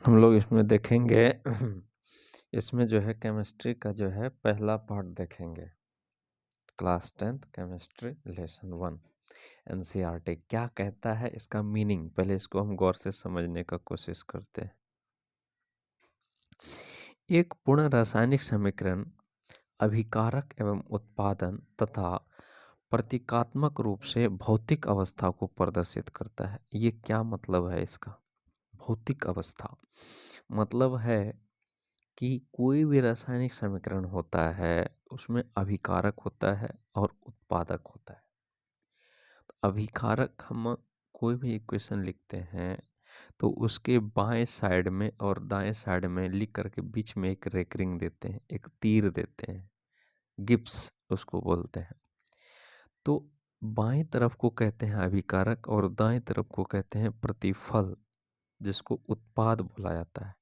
हम लोग इसमें देखेंगे इसमें जो है केमिस्ट्री का जो है पहला पार्ट देखेंगे। Class 10th chemistry lesson 1 NCERT क्या कहता है, इसका मीनिंग पहले इसको हम गौर से समझने का कोशिश करते हैं। एक पूर्ण रासायनिक समीकरण अभिकारक एवं उत्पादन तथा प्रतीकात्मक रूप से भौतिक अवस्था को प्रदर्शित करता है। ये क्या मतलब है इसका? भौतिक अवस्था मतलब है कि कोई भी रासायनिक समीकरण होता है उसमें अभिकारक होता है और उत्पादक होता है। तो अभिकारक हम कोई भी इक्वेशन लिखते हैं तो उसके बाएं साइड में और दाएं साइड में लिख करके बीच में एक रेकरिंग देते हैं, एक तीर देते हैं, गिब्स उसको बोलते हैं। तो बाएं तरफ को कहते हैं अभिकारक और दाएं तरफ को कहते हैं प्रतिफल, जिसको उत्पाद बोला जाता है।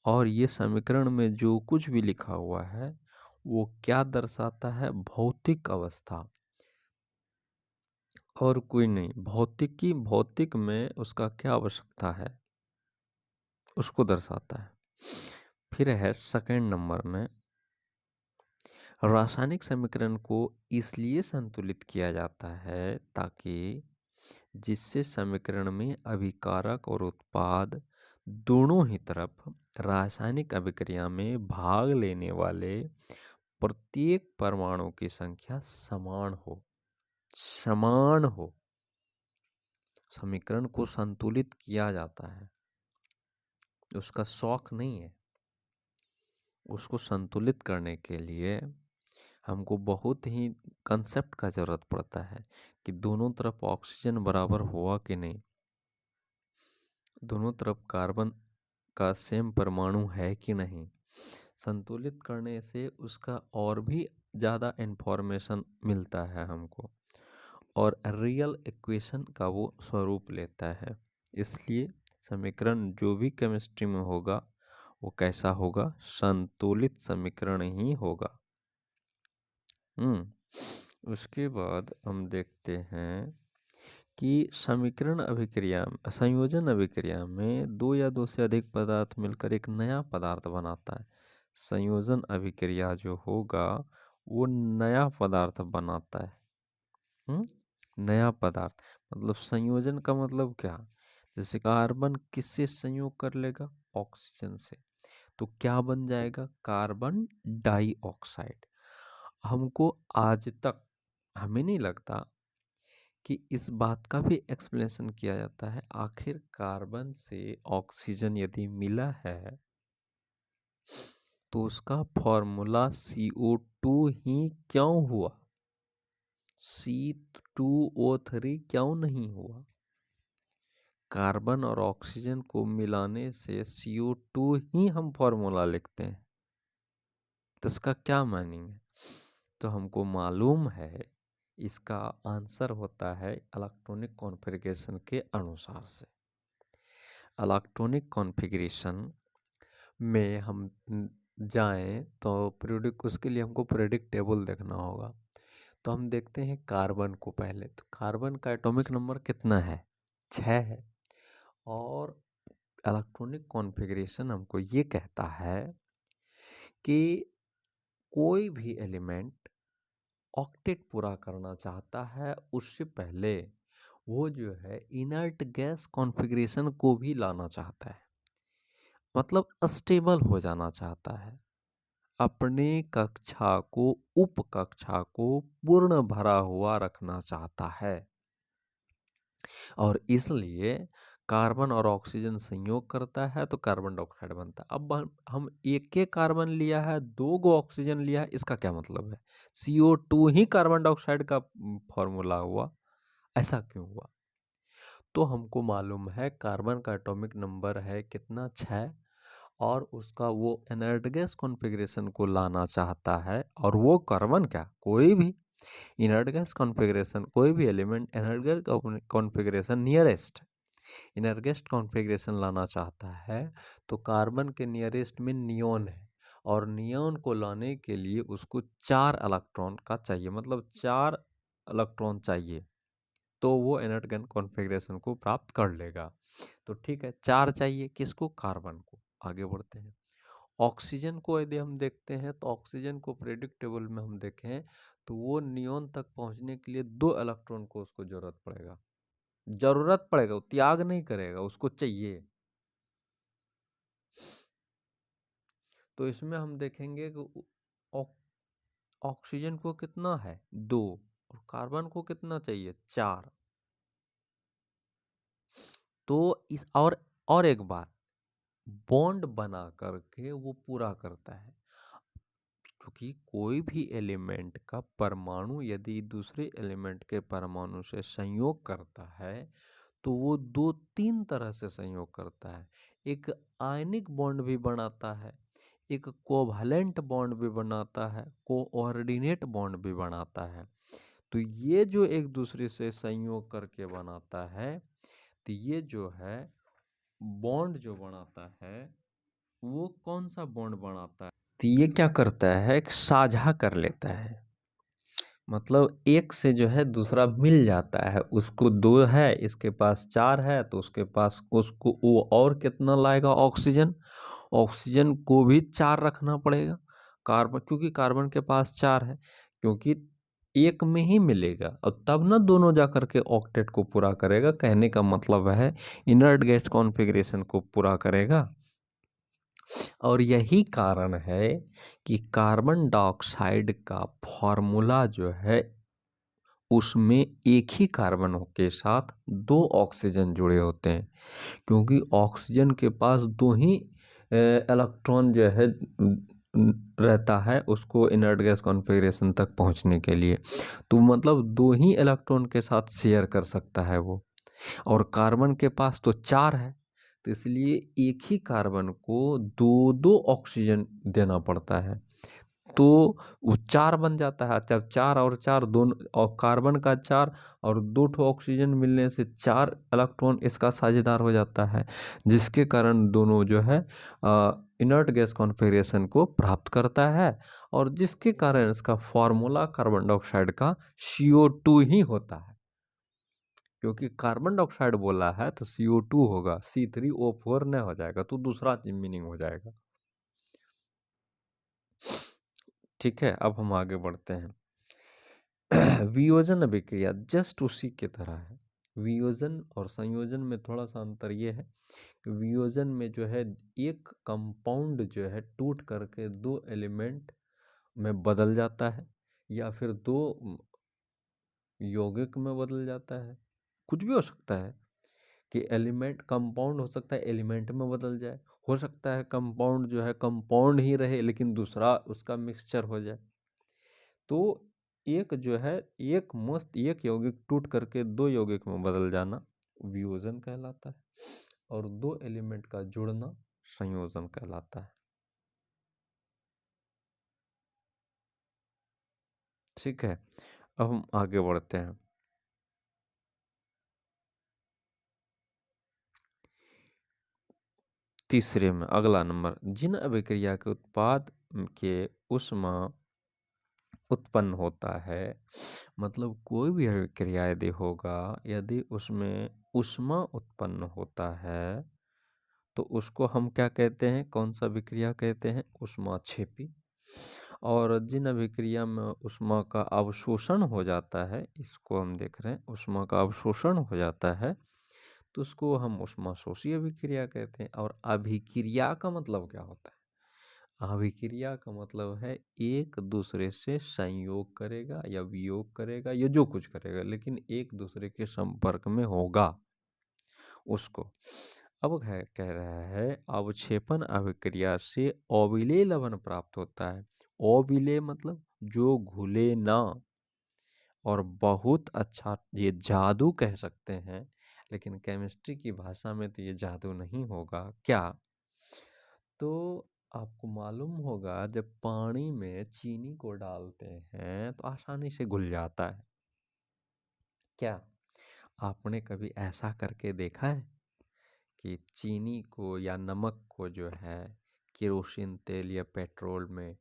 और ये समीकरण में जो कुछ भी लिखा हुआ है वो क्या दर्शाता है? भौतिक अवस्था और कोई नहीं। भौतिक में उसका क्या आवश्यकता है उसको दर्शाता है। फिर है सेकंड नंबर में, रासायनिक समीकरण को इसलिए संतुलित किया जाता है ताकि जिससे समीकरण में अभिकारक और उत्पाद दोनों ही तरफ रासायनिक अभिक्रिया में भाग लेने वाले प्रत्येक परमाणु की संख्या समान हो। समीकरण को संतुलित किया जाता है, उसका शौक नहीं है। उसको संतुलित करने के लिए हमको बहुत ही कंसेप्ट का ज़रूरत पड़ता है कि दोनों तरफ ऑक्सीजन बराबर हुआ कि नहीं, दोनों तरफ कार्बन का सेम परमाणु है कि नहीं। संतुलित करने से उसका और भी ज़्यादा इन्फॉर्मेशन मिलता है हमको और रियल इक्वेशन का वो स्वरूप लेता है। इसलिए समीकरण जो भी केमिस्ट्री में होगा वो कैसा होगा? संतुलित समीकरण ही होगा। उसके बाद हम देखते हैं कि संयोजन अभिक्रिया में दो या दो से अधिक पदार्थ मिलकर एक नया पदार्थ बनाता है। संयोजन अभिक्रिया जो होगा वो नया पदार्थ बनाता है। नया पदार्थ मतलब संयोजन का मतलब क्या? जैसे कार्बन किससे संयोग कर लेगा? ऑक्सीजन से। तो क्या बन जाएगा? Carbon dioxide. हमको आज तक हमें नहीं लगता कि इस बात का भी एक्सप्लेनेशन किया जाता है, आखिर कार्बन से ऑक्सीजन यदि मिला है तो उसका फॉर्मूला CO2 ही क्यों हुआ? C2O3 क्यों नहीं हुआ? कार्बन और ऑक्सीजन को मिलाने से CO2 ही हम फॉर्मूला लिखते हैं। तो इसका क्या मीनिंग है? तो हमको मालूम है इसका आंसर होता है इलेक्ट्रॉनिक कॉन्फ़िगरेशन के अनुसार से। इलेक्ट्रॉनिक कॉन्फ़िगरेशन में हम जाएं तो पीरियोडिक, उसके लिए हमको पीरियोडिक टेबल देखना होगा। तो हम देखते हैं कार्बन को पहले। तो कार्बन का एटॉमिक नंबर कितना है? 6 है। और इलेक्ट्रॉनिक कॉन्फ़िगरेशन हमको ये कहता है कि कोई भी एलिमेंट ऑक्टेट पूरा करना चाहता है उससे पहले वो जो है इनर्ट गैस कॉन्फ़िगरेशन को भी लाना चाहता है, मतलब स्टेबल हो जाना चाहता है। अपने कक्षा को, उप कक्षा को पूर्ण भरा हुआ रखना चाहता है और इसलिए कार्बन और ऑक्सीजन संयोग करता है तो कार्बन डाइऑक्साइड बनता है। अब हम एक कार्बन लिया है, 2 गो ऑक्सीजन लिया है, इसका क्या मतलब है? CO2 ही कार्बन डाइऑक्साइड का फॉर्मूला हुआ। ऐसा क्यों हुआ? तो हमको मालूम है कार्बन का एटॉमिक नंबर है कितना? 6। और उसका वो इनर्ट गैस कॉन्फ़िगरेशन को लाना चाहता है और वो कार्बन क्या, कोई भी इनर्ट गैस कॉन्फ़िगरेशन, कोई भी element inert gas configuration nearest inert gas configuration लाना चाहता है तो कार्बन के नियरेस्ट में नियॉन है और नियॉन को लाने के लिए उसको 4 इलेक्ट्रॉन का चाहिए, मतलब 4 इलेक्ट्रॉन चाहिए। तो वो इनर्ट गैस कॉन्फ़िगरेशन को प्राप्त कर लेगा। तो ठीक है, 4 चाहिए किसको? कार्बन को। आगे बढ़ते हैं। ऑक्सीजन को यदि हम देखते हैं तो ऑक्सीजन को पीरियोडिक टेबल में हम देखें तो वो नियॉन तक पहुंचने के लिए 2 इलेक्ट्रॉन को उसको जरूरत पड़ेगा, वो त्याग नहीं करेगा, उसको चाहिए। तो इसमें हम देखेंगे कि ऑक्सीजन को कितना है? 2। और कार्बन को कितना चाहिए? 4। तो इस और एक बात, बॉन्ड बना करके वो पूरा करता है, क्योंकि कोई भी एलिमेंट का परमाणु यदि दूसरे एलिमेंट के परमाणु से संयोग करता है तो वो 2-3 तरह से संयोग करता है। एक आयनिक बॉन्ड भी बनाता है, एक कोवैलेंट बॉन्ड भी बनाता है, कोऑर्डिनेट बॉन्ड भी बनाता है। तो ये जो एक दूसरे से संयोग करके बनाता है, तो ये जो है बॉन्ड जो बनाता है वो कौन सा बॉन्ड बनाता है? तो ये क्या करता है, एक साझा कर लेता है, मतलब एक से जो है दूसरा मिल जाता है। उसको 2 है, इसके पास 4 है, तो उसके पास उसको वो और कितना लाएगा? ऑक्सीजन। ऑक्सीजन को भी 4 रखना पड़ेगा। कार्बन, क्योंकि कार्बन के पास 4 है, क्योंकि एक में ही मिलेगा और तब ना दोनों जा करके ऑक्टेट को पूरा करेगा। कहने का मतलब है इनर्ट गैस कॉन्फ़िगरेशन को पूरा करेगा। और यही कारण है कि कार्बन डाइऑक्साइड का फॉर्मूला जो है उसमें एक ही कार्बन के साथ 2 ऑक्सीजन जुड़े होते हैं, क्योंकि ऑक्सीजन के पास 2 ही इलेक्ट्रॉन जो है रहता है उसको इनर्ट गैस कॉन्फ़िगरेशन तक पहुंचने के लिए। तो मतलब 2 ही इलेक्ट्रॉन के साथ शेयर कर सकता है वो, और कार्बन के पास तो 4 है, तो इसलिए एक ही कार्बन को 2-2 ऑक्सीजन देना पड़ता है। तो वो 4 बन जाता है। जब 4 और 4 दोनों, और कार्बन का 4 और 2 ठो ऑक्सीजन मिलने से 4 इलेक्ट्रॉन इसका साझेदार हो जाता है, जिसके कारण दोनों जो है इनर्ट गैस कॉन्फ़िगरेशन को प्राप्त करता है, और जिसके कारण इसका फॉर्मूला कार्बन डाइऑक्साइड का CO2 ही होता है। क्योंकि कार्बन डाइऑक्साइड बोला है तो CO2 होगा, C3O4 नहीं हो जाएगा, तो दूसरा मीनिंग हो जाएगा। ठीक है, अब हम आगे बढ़ते हैं। वियोजन अभिक्रिया जस्ट उसी की तरह है। वियोजन और संयोजन में थोड़ा सा अंतर ये है कि वियोजन में जो है एक कंपाउंड जो है टूट करके 2 एलिमेंट में बदल जाता है, या फिर 2 यौगिक में बदल जाता है। कुछ भी हो सकता है कि एलिमेंट कंपाउंड हो सकता है एलिमेंट में बदल जाए, हो सकता है कंपाउंड जो है कंपाउंड ही रहे लेकिन दूसरा उसका मिक्सचर हो जाए। तो एक जो है एक यौगिक टूट करके 2 यौगिक में बदल जाना वियोजन कहलाता है, और 2 एलिमेंट का जुड़ना संयोजन कहलाता है। ठीक है, अब हम आगे बढ़ते हैं। तीसरे में अगला नंबर, जिन अभिक्रिया के उत्पाद के ऊष्मा उत्पन्न होता है, मतलब कोई भी अभिक्रिया यदि होगा, यदि उसमें ऊष्मा उत्पन्न होता है तो उसको हम क्या कहते हैं? कौन सा अभिक्रिया कहते हैं? ऊष्माक्षेपी। और जिन अभिक्रिया में ऊष्मा का अवशोषण हो जाता है, इसको हम देख रहे हैं, ऊष्मा का अवशोषण हो जाता है, तो उसको हम ऊष्माशोषी अभिक्रिया कहते हैं। और अभिक्रिया का मतलब क्या होता है? अभिक्रिया का मतलब है एक दूसरे से संयोग करेगा या वियोग करेगा या जो कुछ करेगा, लेकिन एक दूसरे के संपर्क में होगा उसको। अब है कह रहा है अवक्षेपण अभिक्रिया से अविलेय लवण प्राप्त होता है। अविलेय मतलब जो घुले ना, और बहुत अच्छा, ये जादू कह सकते हैं, लेकिन केमिस्ट्री की भाषा में तो ये जादू नहीं होगा। क्या? तो आपको मालूम होगा जब पानी में चीनी को डालते हैं तो आसानी से घुल जाता है। क्या आपने कभी ऐसा करके देखा है कि चीनी को या नमक को जो है केरोसिन तेल या पेट्रोल में,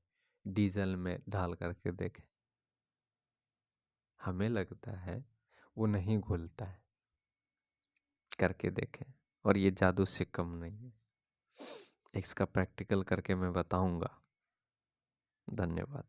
डीजल में डाल करके देखें? हमें लगता है वो नहीं घुलता है। करके देखें, और ये जादू से कम नहीं है। इसका प्रैक्टिकल करके मैं बताऊंगा। धन्यवाद।